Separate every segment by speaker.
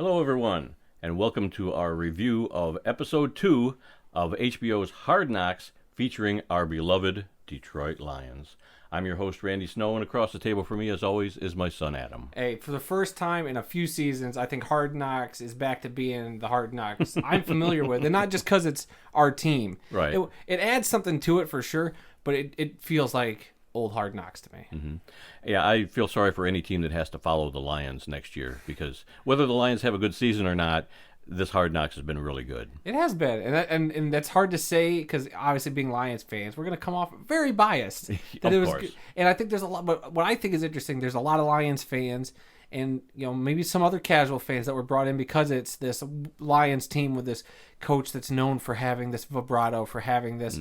Speaker 1: Hello, everyone, and welcome to our review of Episode 2 of HBO's Hard Knocks, featuring our beloved Detroit Lions. I'm your host, Randy Snow, and across the table from me, as always, is my son, Adam.
Speaker 2: Hey, for the first time in a few seasons, I think Hard Knocks is back to being the Hard Knocks I'm familiar with, and not just because it's our team.
Speaker 1: Right.
Speaker 2: It adds something to it for sure, but it feels like old Hard Knocks to me.
Speaker 1: Mm-hmm. Yeah, I feel sorry for any team that has to follow the Lions next year, because whether the Lions have a good season or not, this Hard Knocks has been really good.
Speaker 2: It has been, and that's hard to say because obviously being Lions fans, we're going to come off very biased.
Speaker 1: Of course.
Speaker 2: Good. And I think there's a lot, but what I think is interesting, there's a lot of Lions fans and maybe some other casual fans that were brought in because it's this Lions team with this coach that's known for having this vibrato, for having this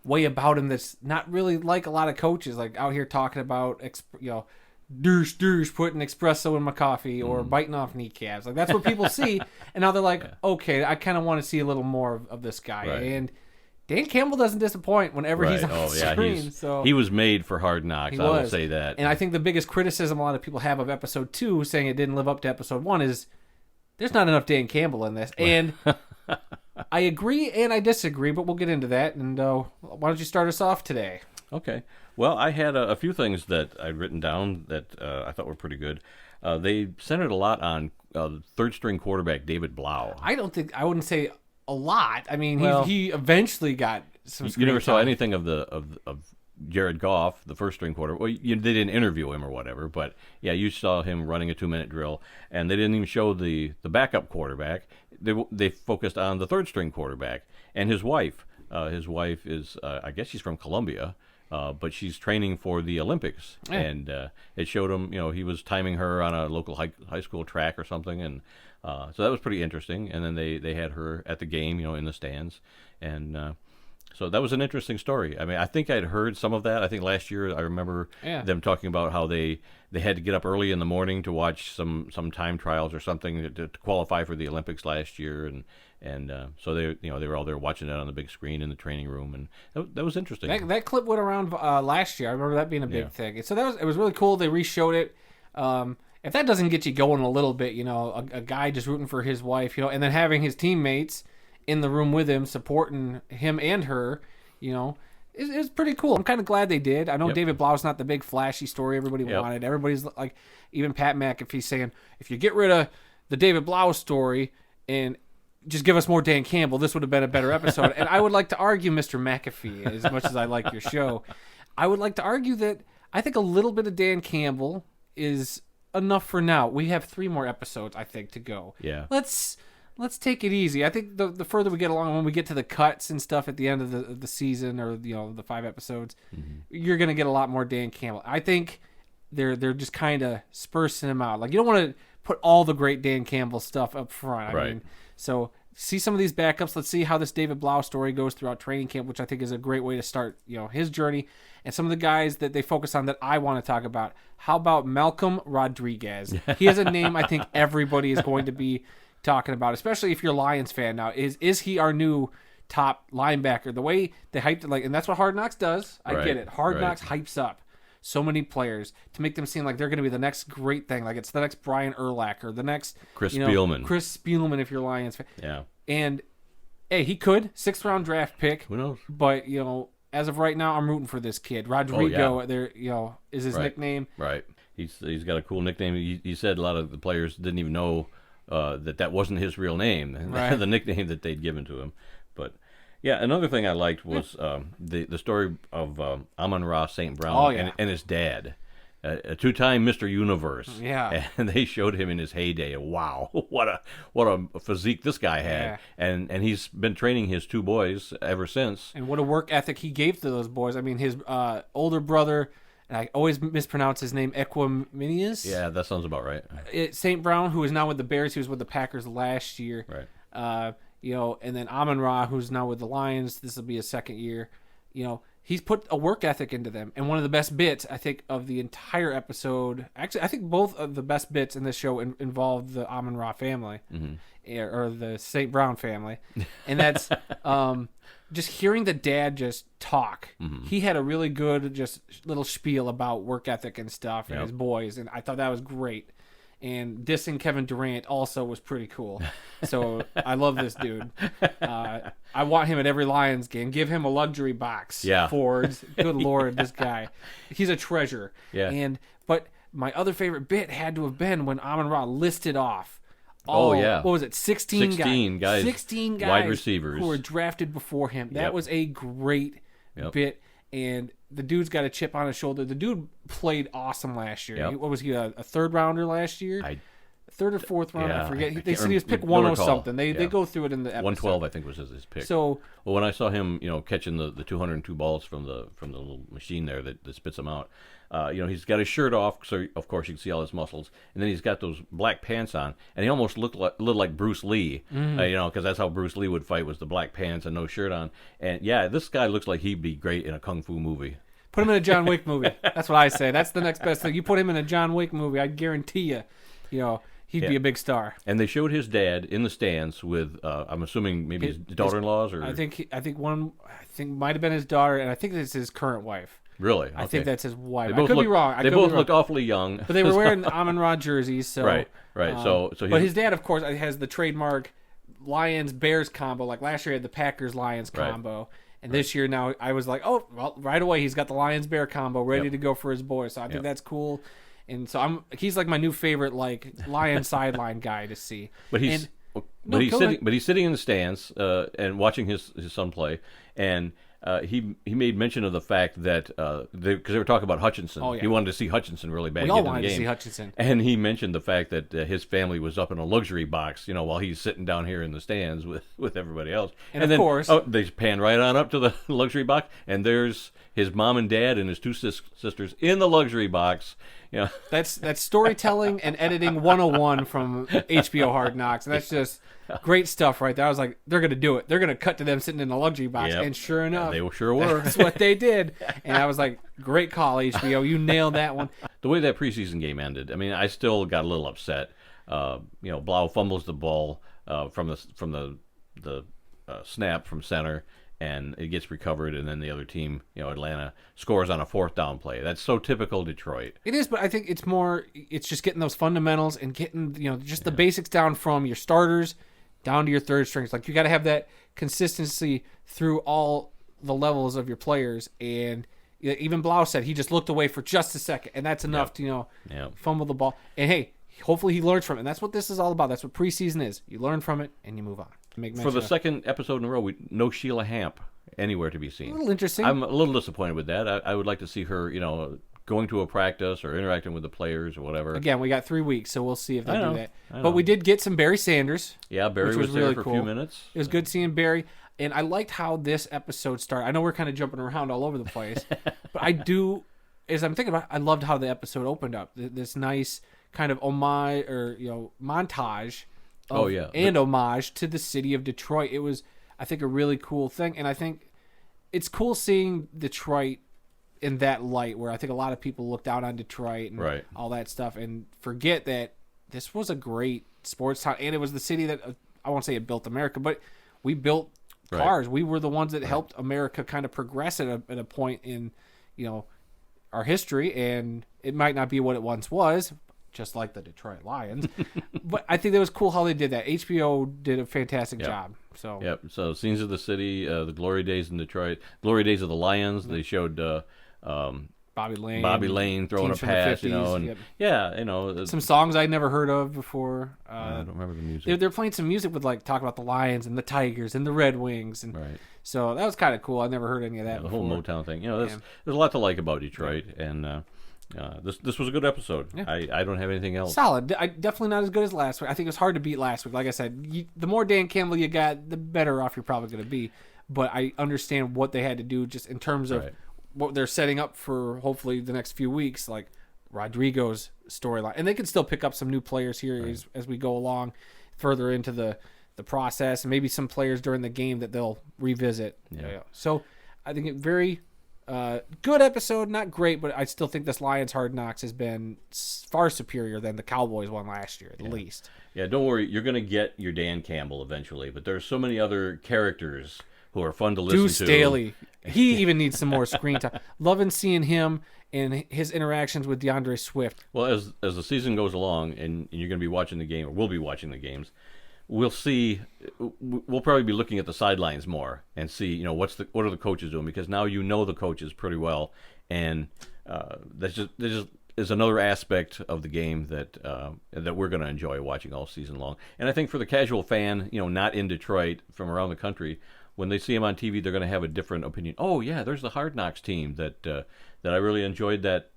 Speaker 2: way about him that's not really like a lot of coaches, like out here talking about douche putting espresso in my coffee or biting off kneecaps. Like that's what people see, and now they're like, okay, I kind of want to see a little more of this guy.
Speaker 1: Right.
Speaker 2: And Dan Campbell doesn't disappoint whenever he's on the screen.
Speaker 1: He was made for Hard Knocks. I will say that.
Speaker 2: And I think the biggest criticism a lot of people have of Episode 2, saying it didn't live up to Episode 1, is there's not enough Dan Campbell in this. And I agree and I disagree, but we'll get into that. And why don't you start us off today?
Speaker 1: Okay. Well, I had a few things that I'd written down that I thought were pretty good. They centered a lot on third-string quarterback David Blau.
Speaker 2: I wouldn't say a lot. I mean, he eventually got some screen
Speaker 1: You never saw
Speaker 2: time.
Speaker 1: anything of Jared Goff, the first-string quarterback. Well, they didn't interview him or whatever, but yeah, you saw him running a 2-minute drill, and they didn't even show the backup quarterback. They focused on the third-string quarterback and his wife. His wife is, I guess she's from Colombia. But she's training for the Olympics, and it showed him, he was timing her on a local high school track or something, and so that was pretty interesting. And then they had her at the game, in the stands, and so that was an interesting story. I mean, I think I'd heard some of that. I think last year I remember them talking about how they had to get up early in the morning to watch some time trials or something to qualify for the Olympics last year, and so they were all there watching it on the big screen in the training room, and that was interesting.
Speaker 2: That clip went around last year. I remember that being a big thing. So it was really cool. They re-showed it. If that doesn't get you going a little bit, a guy just rooting for his wife, and then having his teammates in the room with him, supporting him and her, it's pretty cool. I'm kind of glad they did. I know David Blau's not the big flashy story everybody wanted. Everybody's like, even Pat McAfee saying, if you get rid of the David Blau story and just give us more Dan Campbell, this would have been a better episode. And I would like to argue, Mr. McAfee, as much as I like your show, I would like to argue that I think a little bit of Dan Campbell is enough for now. We have 3 more episodes, I think, to go.
Speaker 1: Yeah.
Speaker 2: Let's take it easy. I think the further we get along, when we get to the cuts and stuff at the end of the season, or the 5 episodes, you're going to get a lot more Dan Campbell. I think they're just kind of spursing him out. Like, you don't want to put all the great Dan Campbell stuff up front. I mean, so see some of these backups. Let's see how this David Blau story goes throughout training camp, which I think is a great way to start, his journey. And some of the guys that they focus on that I want to talk about. How about Malcolm Rodriguez? He has a name I think everybody is going to be talking about, especially if you're a Lions fan now. Is he our new top linebacker? The way they hyped it, and that's what Hard Knocks does. I get it. Hard Knocks hypes up so many players to make them seem like they're going to be the next great thing, like it's the next Brian Urlacher, the next
Speaker 1: Chris Spielman.
Speaker 2: Chris Spielman, if you're a Lions fan.
Speaker 1: Yeah.
Speaker 2: And hey, he could 6th round draft pick.
Speaker 1: Who knows?
Speaker 2: But as of right now, I'm rooting for this kid. Rodrigo, there, is his nickname.
Speaker 1: Right. He's got a cool nickname. He said a lot of the players didn't even know that wasn't his real name, the nickname that they'd given to him. But yeah, another thing I liked was the story of Amon-Ra St. Brown and his dad, a 2-time Mr. Universe.
Speaker 2: Yeah,
Speaker 1: and they showed him in his heyday. Wow, what a physique this guy had, and he's been training his 2 boys ever since.
Speaker 2: And what a work ethic he gave to those boys. I mean, his older brother. And I always mispronounce his name, Equiminius.
Speaker 1: Yeah, that sounds about right.
Speaker 2: St. Brown, who is now with the Bears, he was with the Packers last year.
Speaker 1: Right.
Speaker 2: And then Amon-Ra, who's now with the Lions. This will be his 2nd year. He's put a work ethic into them. And one of the best bits, I think, of the entire episode, actually, I think both of the best bits in this show involve the Amon-Ra family, or the St. Brown family. And that's just hearing the dad just talk. He had a really good just little spiel about work ethic and stuff and his boys, and I thought that was great. and dissing Kevin Durant also was pretty cool. So I love this dude. I want him at every Lions game. Give him a luxury box.
Speaker 1: Yeah.
Speaker 2: Fords. Good Lord, this guy. He's a treasure.
Speaker 1: Yeah.
Speaker 2: But my other favorite bit had to have been when Amon-Ra listed off.
Speaker 1: Yeah.
Speaker 2: What was it? 16
Speaker 1: guys.
Speaker 2: 16 guys.
Speaker 1: Wide receivers.
Speaker 2: Who were drafted before him. That was a great bit. And the dude's got a chip on his shoulder. The dude played awesome last year.
Speaker 1: Yep.
Speaker 2: What was he, a third rounder last year? Third or fourth round, I forget. They said he was pick 10 something. They go through it in the episode.
Speaker 1: 112, I think, was his pick.
Speaker 2: So,
Speaker 1: well, when I saw him, catching the 202 balls from the little machine there that spits them out, he's got his shirt off, so of course you can see all his muscles, and then he's got those black pants on, and he almost looked like Bruce Lee, because that's how Bruce Lee would fight, was the black pants and no shirt on. And yeah, this guy looks like he'd be great in a kung fu movie.
Speaker 2: Put him in a John Wick movie. That's what I say. That's the next best thing. You put him in a John Wick movie, I guarantee you, he'd be a big star.
Speaker 1: And they showed his dad in the stands with, I'm assuming maybe his daughter-in-laws, or
Speaker 2: I think might have been his daughter, and I think it's his current wife.
Speaker 1: Really? Okay.
Speaker 2: I think that's his wife.
Speaker 1: I could be wrong. They both look awfully young.
Speaker 2: But they were wearing Amon-Ra jerseys, so
Speaker 1: right. But
Speaker 2: his dad, of course, has the trademark Lions-Bears combo. Like last year, he had the Packers-Lions combo. And this year now, I was like, oh, well, right away, he's got the Lions-Bear combo ready to go for his boy. So I think that's cool. And so he's like my new favorite, like, Lion sideline guy to see.
Speaker 1: But he's sitting in the stands and watching his son play, and he made mention of the fact that because they were talking about Hutchinson, he wanted to see Hutchinson really bad.
Speaker 2: We all wanted to see Hutchinson,
Speaker 1: and he mentioned the fact that his family was up in a luxury box, while he's sitting down here in the stands with everybody else.
Speaker 2: And of course,
Speaker 1: they pan right on up to the luxury box, and there's his mom and dad and his two sisters in the luxury box.
Speaker 2: That's storytelling and editing 101 from HBO Hard Knocks. And that's just great stuff right there. I was like, they're going to do it. They're going to cut to them sitting in a luxury box. Yep. And sure enough,
Speaker 1: they sure were.
Speaker 2: That's what they did. And I was like, great call, HBO. You nailed that one.
Speaker 1: The way that preseason game ended, I mean, I still got a little upset. Blau fumbles the ball from the snap from center, and it gets recovered, and then the other team, Atlanta, scores on a fourth down play. That's so typical Detroit.
Speaker 2: It is, but I think it's just getting those fundamentals and getting, just the basics down from your starters down to your third strings. Like, you got to have that consistency through all the levels of your players. And even Blau said he just looked away for just a second, and that's enough to, fumble the ball. And hey, hopefully he learns from it. And that's what this is all about. That's what preseason is. You learn from it and you move on.
Speaker 1: For the second episode in a row, no Sheila Hamp anywhere to be seen.
Speaker 2: A little interesting.
Speaker 1: I'm a little disappointed with that. I would like to see her, going to a practice or interacting with the players or whatever.
Speaker 2: Again, we got 3 weeks, so we'll see if they do that. But we did get some Barry Sanders.
Speaker 1: Yeah, Barry was there really for a few minutes.
Speaker 2: It was good seeing Barry. And I liked how this episode started. I know we're kind of jumping around all over the place. But I do, as I'm thinking about it, I loved how the episode opened up. This nice kind of homage or, montage. And homage to the city of Detroit. It was, I think, a really cool thing. And I think it's cool seeing Detroit in that light, where I think a lot of people look down on Detroit and all that stuff and forget that this was a great sports town. And it was the city that, I won't say it built America, but we built cars. We were the ones that helped America kind of progress at a point in, our history. And it might not be what it once was, just like the Detroit Lions. But I think that was cool how they did that. HBO did a fantastic job.
Speaker 1: So scenes of the city, the glory days in Detroit, glory days of the Lions. They showed
Speaker 2: Bobby
Speaker 1: Lane throwing a pass,
Speaker 2: 50s,
Speaker 1: and
Speaker 2: some songs I'd never heard of before.
Speaker 1: I don't remember the music.
Speaker 2: They're playing some music with talk about the Lions and the Tigers and the Red Wings, and so that was kind of cool. I never heard any of that before.
Speaker 1: The whole Motown thing. There's a lot to like about Detroit, and this was a good episode. Yeah. I don't have anything else.
Speaker 2: Solid. Definitely not as good as last week. I think it was hard to beat last week. Like I said, the more Dan Campbell you got, the better off you're probably going to be. But I understand what they had to do just in terms of what they're setting up for hopefully the next few weeks, like Rodrigo's storyline. And they can still pick up some new players here as we go along further into the process, and maybe some players during the game that they'll revisit. So I think it very... good episode, not great, but I still think this Lions Hard Knocks has been far superior than the Cowboys one last year, at least.
Speaker 1: Yeah, don't worry. You're going to get your Dan Campbell eventually, but there's so many other characters who are fun to listen
Speaker 2: Deuce
Speaker 1: to.
Speaker 2: Staley. He even needs some more screen time. Loving seeing him and his interactions with DeAndre Swift.
Speaker 1: Well, as the season goes along, and you're going to be watching the game, or we'll be watching the games, we'll probably be looking at the sidelines more and see, what are the coaches doing, because now the coaches pretty well, and that's just is another aspect of the game that we're going to enjoy watching all season long. And I think for the casual fan, not in Detroit, from around the country, when they see him on TV, they're going to have a different opinion. Oh yeah, there's the Hard Knocks team that I really enjoyed that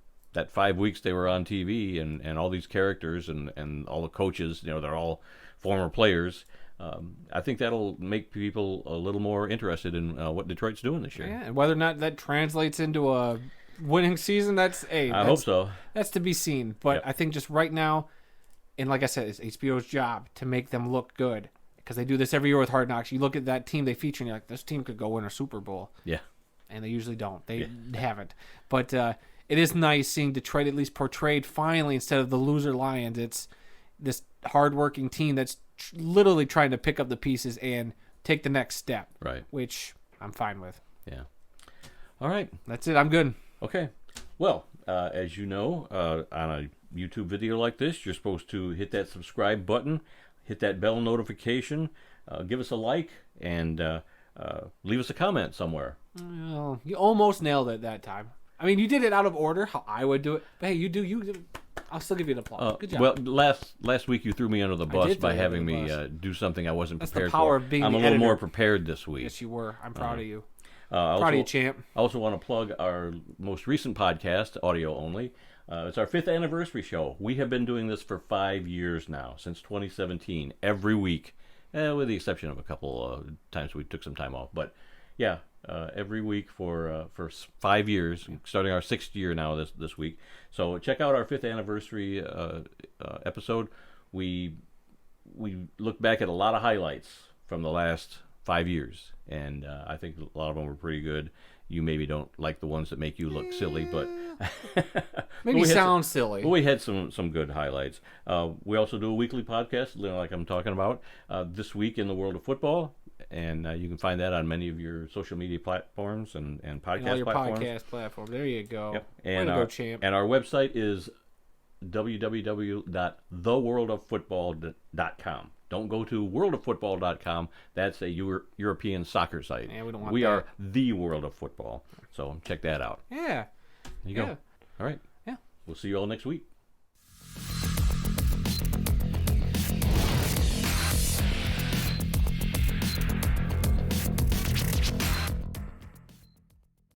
Speaker 1: 5 weeks they were on TV, and all these characters and all the coaches, they're all former players. I think that'll make people a little more interested in what Detroit's doing this year.
Speaker 2: Yeah, and whether or not that translates into a winning season, I
Speaker 1: hope so.
Speaker 2: That's to be seen. But
Speaker 1: Yep.
Speaker 2: I think just right now, and like I said, it's HBO's job to make them look good, because they do this every year with Hard Knocks. You look at that team they feature, and you're like, this team could go win a Super Bowl.
Speaker 1: Yeah.
Speaker 2: And they usually don't. They haven't. But it is nice seeing Detroit at least portrayed finally, instead of the loser Lions. It's this hardworking team that's literally trying to pick up the pieces and take the next step.
Speaker 1: Right.
Speaker 2: Which I'm fine with.
Speaker 1: Yeah. All right.
Speaker 2: That's it. I'm good.
Speaker 1: Okay. Well, as you know, on a YouTube video like this, you're supposed to hit that subscribe button, hit that bell notification, give us a like, and leave us a comment somewhere.
Speaker 2: Well, you almost nailed it that time. I mean, you did it out of order, how I would do it. But hey, you do. I'll still give you an applause. Good job.
Speaker 1: Well, last week you threw me under the bus
Speaker 2: did throw
Speaker 1: by
Speaker 2: you
Speaker 1: having
Speaker 2: under the
Speaker 1: me
Speaker 2: bus.
Speaker 1: do something I wasn't
Speaker 2: That's
Speaker 1: prepared
Speaker 2: the power
Speaker 1: for.
Speaker 2: of being
Speaker 1: I'm
Speaker 2: the
Speaker 1: a little
Speaker 2: editor.
Speaker 1: more prepared this week.
Speaker 2: Yes, you were. I'm proud of you.
Speaker 1: Proud
Speaker 2: of you, champ.
Speaker 1: I also want to plug our most recent podcast, audio only. It's our 5th anniversary show. We have been doing this for 5 years now, since 2017, every week, with the exception of a couple times we took some time off. But yeah, every week for 5 years, starting our 6th year now this week. So check out our 5th anniversary episode. We look back at a lot of highlights from the last 5 years, and I think a lot of them were pretty good. You maybe don't like the ones that make you look silly, but
Speaker 2: Maybe sound silly.
Speaker 1: But we had some good highlights. We also do a weekly podcast, like I'm talking about, This Week in the World of Football, and you can find that on many of your social media platforms and podcast
Speaker 2: all your
Speaker 1: platforms.
Speaker 2: podcast platforms. There you go.
Speaker 1: Yep.
Speaker 2: Way
Speaker 1: And
Speaker 2: to
Speaker 1: our
Speaker 2: go, champ.
Speaker 1: and our website is www.theworldoffootball.com. Don't go to worldoffootball.com. That's a European soccer site.
Speaker 2: Yeah, we don't want
Speaker 1: We
Speaker 2: that.
Speaker 1: are the world of football. So check that out.
Speaker 2: Yeah.
Speaker 1: There you go. All right.
Speaker 2: Yeah.
Speaker 1: We'll see you all next week.